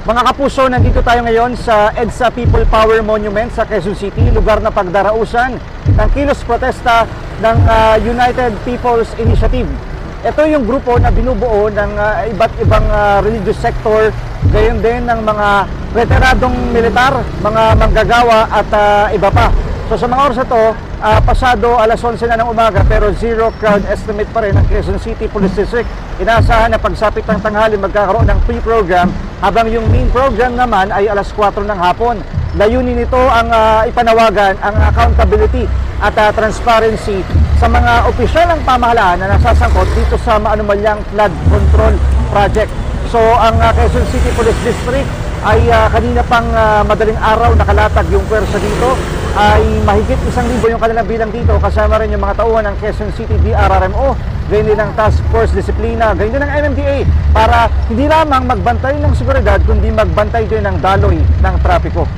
Mga kapuso, nandito tayo ngayon sa EDSA People Power Monument sa Quezon City, lugar na pagdarausan ng kilos protesta ng United People's Initiative. Ito yung grupo na binubuo ng iba't ibang religious sector, gayon din ng mga veteranong militar, mga manggagawa at iba pa. So sa mga oras na to, pasado alas 11 na ng umaga pero zero crowd estimate pa rin ng Quezon City Police District. Inaasahan na pagsapit ng tanghali magkakaroon ng pre-program habang yung main program naman ay alas 4 ng hapon. Layunin nito ang ipanawagan ang accountability at transparency sa mga opisyal ng pamahalaan na nasasangkot dito sa maanumalyang flood control project. So ang Quezon City Police District ay kanina pang madaling araw nakalatag yung pwersa dito. Ay mahigit 1,000 yung kanilang bilang dito, kasama rin yung mga tauhan ng Quezon City DRRMO, gayon din ng Task Force Disiplina, gayon din ng MMDA para hindi lamang magbantay ng seguridad kundi magbantay din ng daloy ng trapiko.